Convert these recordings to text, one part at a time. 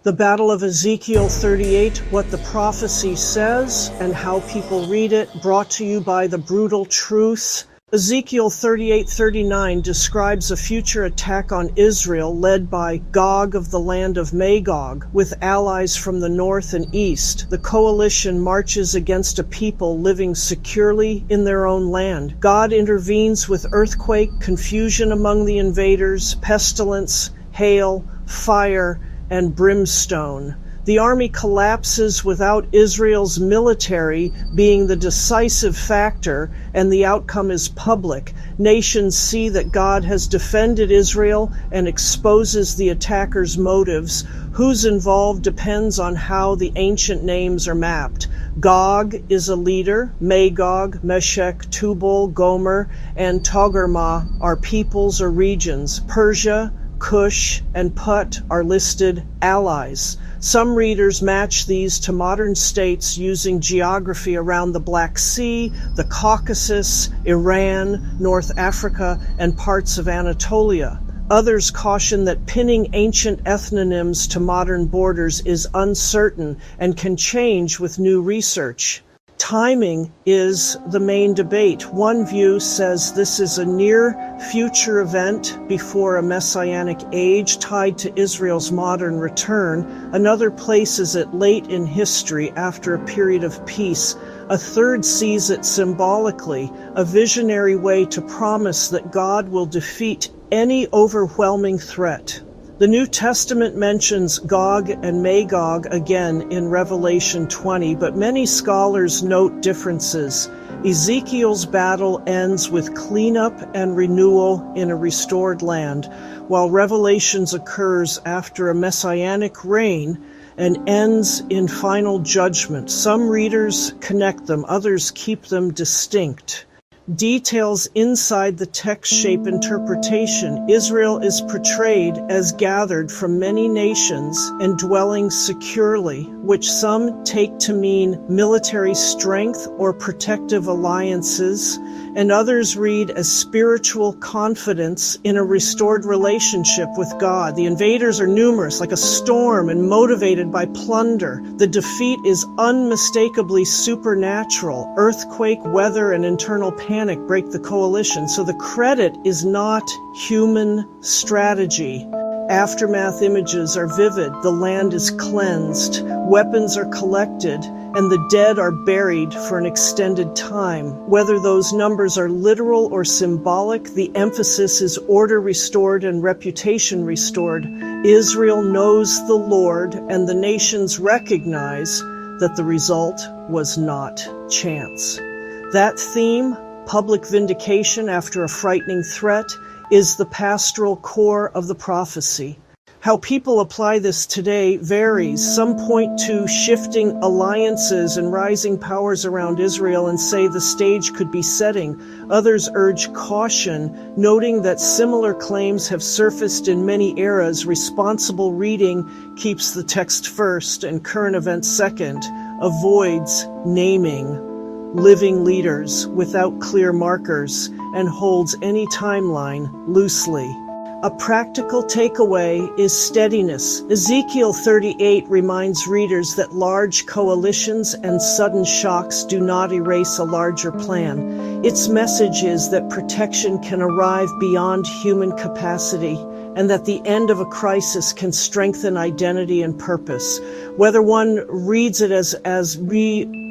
The Battle of Ezekiel 38, what the prophecy says and how people read it, brought to you by The Brutal Truth. Ezekiel 38:39 describes a future attack on Israel led by Gog of the land of Magog, with allies from the north and east. The coalition marches against a people living securely in their own land. God intervenes with earthquake, confusion among the invaders, pestilence, hail, fire, and brimstone. The army collapses without Israel's military being the decisive factor, and the outcome is public. Nations see that God has defended Israel and exposes the attackers' motives. Who's involved depends on how the ancient names are mapped. Gog is a leader. Magog, Meshech, Tubal, Gomer, and Togarmah are peoples or regions. Persia, Cush, and Put are listed allies. Some readers match these to modern states using geography around the Black Sea, the Caucasus, Iran, North Africa, and parts of Anatolia. Others caution that pinning ancient ethnonyms to modern borders is uncertain and can change with new research. Timing is the main debate. One view says this is a near-future event before a messianic age tied to Israel's modern return. Another places it late in history after a period of peace. A third sees it symbolically, a visionary way to promise that God will defeat any overwhelming threat. The New Testament mentions Gog and Magog again in Revelation 20, but many scholars note differences. Ezekiel's battle ends with cleanup and renewal in a restored land, while Revelations occurs after a messianic reign and ends in final judgment. Some readers connect them, others keep them distinct. Details inside the text shape interpretation. Israel is portrayed as gathered from many nations and dwelling securely, which some take to mean military strength or protective alliances, and others read as spiritual confidence in a restored relationship with God. The invaders are numerous, like a storm, and motivated by plunder. The defeat is unmistakably supernatural. Earthquake, weather, and internal panic break the coalition, so the credit is not human strategy. Aftermath images are vivid. The land is cleansed, weapons are collected, and the dead are buried for an extended time. Whether those numbers are literal or symbolic, the emphasis is order restored and reputation restored. Israel knows the Lord, and the nations recognize that the result was not chance. That theme, public vindication after a frightening threat, is the pastoral core of the prophecy. How people apply this today varies. Some point to shifting alliances and rising powers around Israel and say the stage could be setting. Others urge caution, noting that similar claims have surfaced in many eras. Responsible reading keeps the text first and current events second, avoids naming living leaders without clear markers, and holds any timeline loosely. A practical takeaway is steadiness. Ezekiel 38 reminds readers that large coalitions and sudden shocks do not erase a larger plan. Its message is that protection can arrive beyond human capacity, and that the end of a crisis can strengthen identity and purpose. Whether one reads it as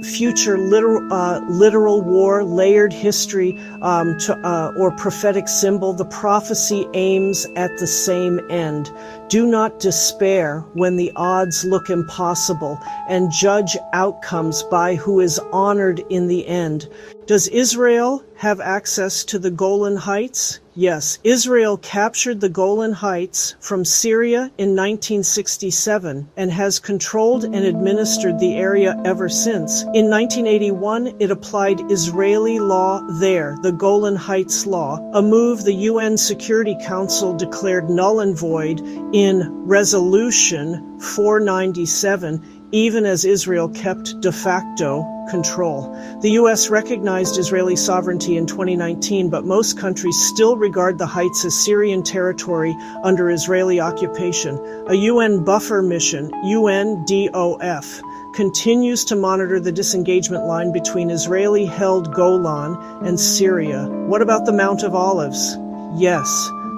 future literal war, layered history, or prophetic symbol, the prophecy aims at the same end. Do not despair when the odds look impossible, and judge outcomes by who is honored in the end. Does Israel have access to the Golan Heights? Yes, Israel captured the Golan Heights from Syria in 1967 and has controlled and administered the area ever since. In 1981, it applied Israeli law there, the Golan Heights Law, a move the UN Security Council declared null and void in Resolution 497 even as Israel kept de facto control. The U.S. recognized Israeli sovereignty in 2019, but most countries still regard the Heights as Syrian territory under Israeli occupation. A UN buffer mission, UNDOF, continues to monitor the disengagement line between Israeli-held Golan and Syria. What about the Mount of Olives? Yes,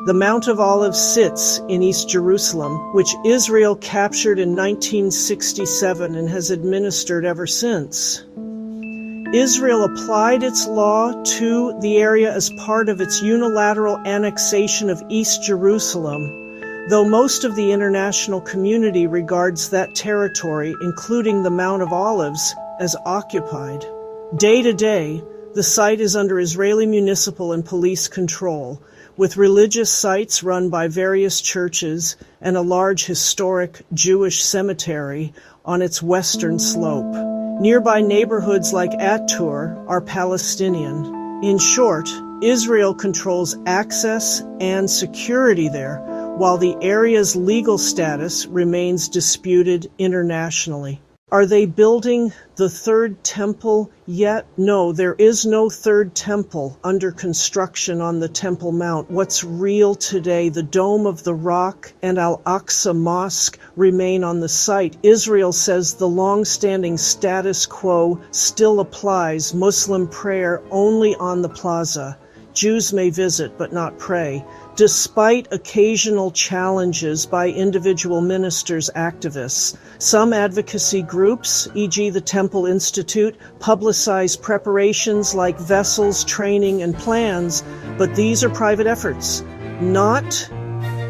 the Mount of Olives sits in East Jerusalem, which Israel captured in 1967 and has administered ever since. Israel applied its law to the area as part of its unilateral annexation of East Jerusalem, though most of the international community regards that territory, including the Mount of Olives, as occupied. Day to day, the site is under Israeli municipal and police control, with religious sites run by various churches and a large historic Jewish cemetery on its western slope. Nearby neighborhoods like At-Tur are Palestinian. In short, Israel controls access and security there, while the area's legal status remains disputed internationally. Are they building the third temple yet? No, there is no third temple under construction on the Temple Mount. What's real today, the Dome of the Rock and Al-Aqsa Mosque remain on the site. Israel says the long-standing status quo still applies. Muslim prayer only on the plaza. Jews may visit but not pray, despite occasional challenges by individual ministers, activists. Some advocacy groups, e.g. the Temple Institute, publicize preparations like vessels, training, and plans, but these are private efforts, not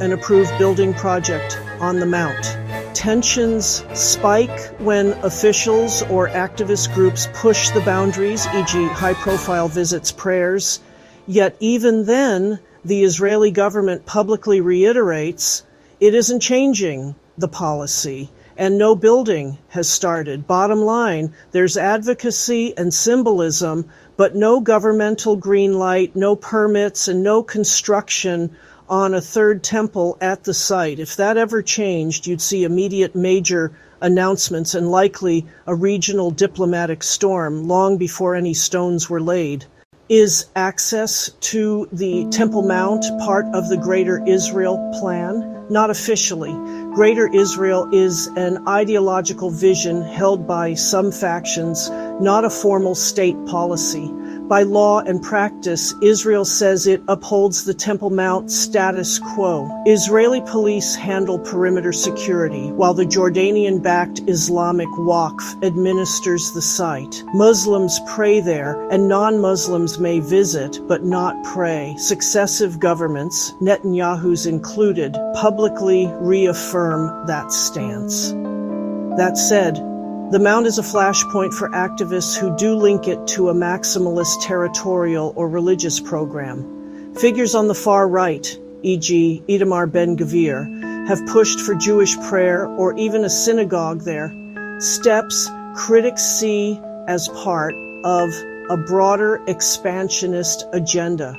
an approved building project on the Mount. Tensions spike when officials or activist groups push the boundaries, e.g. high-profile visits, prayers. Yet even then, the Israeli government publicly reiterates it isn't changing the policy, and no building has started. Bottom line, there's advocacy and symbolism, but no governmental green light, no permits, and no construction on a third temple at the site. If that ever changed, you'd see immediate major announcements and likely a regional diplomatic storm long before any stones were laid. Is access to the Temple Mount part of the Greater Israel plan? Not officially. Greater Israel is an ideological vision held by some factions, not a formal state policy. By law and practice, Israel says it upholds the Temple Mount status quo. Israeli police handle perimeter security, while the Jordanian-backed Islamic Waqf administers the site. Muslims pray there, and non-Muslims may visit, but not pray. Successive governments, Netanyahu's included, publicly reaffirm that stance. That said, the Mount is a flashpoint for activists who do link it to a maximalist territorial or religious program. Figures on the far right, e.g. Itamar Ben-Gvir, have pushed for Jewish prayer or even a synagogue there, steps critics see as part of a broader expansionist agenda.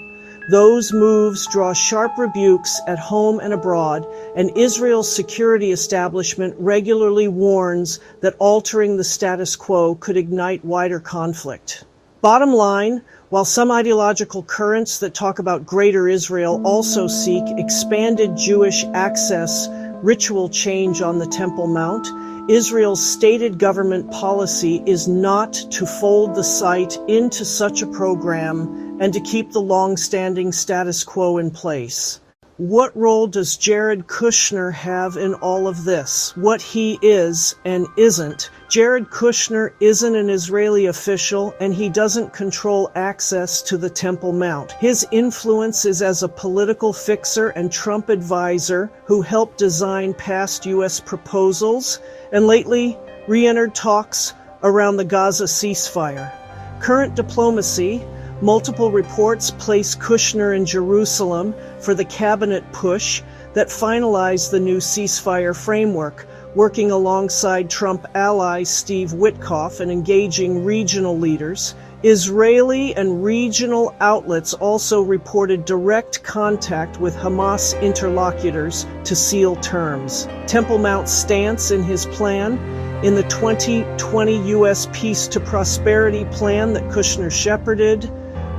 Those moves draw sharp rebukes at home and abroad, and Israel's security establishment regularly warns that altering the status quo could ignite wider conflict. Bottom line, while some ideological currents that talk about Greater Israel also seek expanded Jewish access, ritual change on the Temple Mount, Israel's stated government policy is not to fold the site into such a program and to keep the long-standing status quo in place. What role does Jared Kushner have in all of this? What he is and isn't? Jared Kushner isn't an Israeli official, and he doesn't control access to the Temple Mount. His influence is as a political fixer and Trump advisor who helped design past U.S. proposals and lately re-entered talks around the Gaza ceasefire. Current diplomacy, multiple reports place Kushner in Jerusalem for the cabinet push that finalized the new ceasefire framework, working alongside Trump ally Steve Witkoff and engaging regional leaders. Israeli and regional outlets also reported direct contact with Hamas interlocutors to seal terms. Temple Mount's stance in his plan in the 2020 U.S. Peace to Prosperity plan that Kushner shepherded,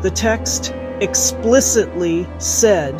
the text explicitly said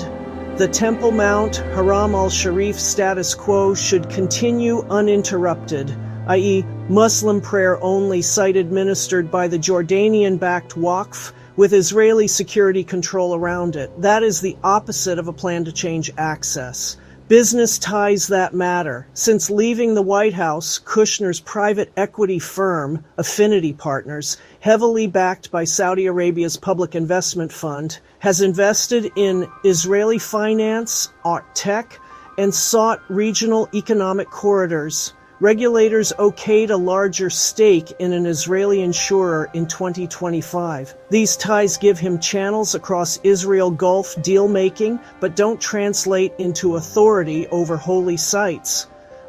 the Temple Mount Haram al-Sharif status quo should continue uninterrupted, i.e., Muslim prayer-only site administered by the Jordanian-backed Waqf with Israeli security control around it. That is the opposite of a plan to change access. Business ties that matter. Since leaving the White House, Kushner's private equity firm, Affinity Partners, heavily backed by Saudi Arabia's public investment fund, has invested in Israeli finance, tech, and sought regional economic corridors. Regulators okayed a larger stake in an Israeli insurer in 2025. These ties give him channels across Israel Gulf deal-making, but don't translate into authority over holy sites.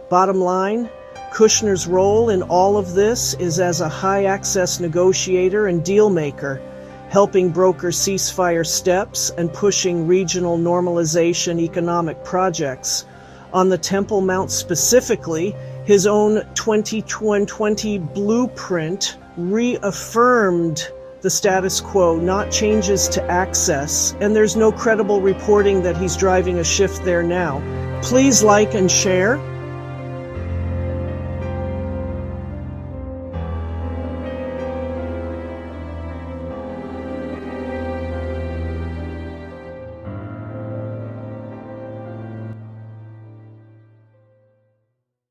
Bottom line, Kushner's role in all of this is as a high-access negotiator and deal-maker, helping broker ceasefire steps and pushing regional normalization economic projects. On the Temple Mount specifically, his own 2020 blueprint reaffirmed the status quo, not changes to access, and there's no credible reporting that he's driving a shift there now. Please like and share.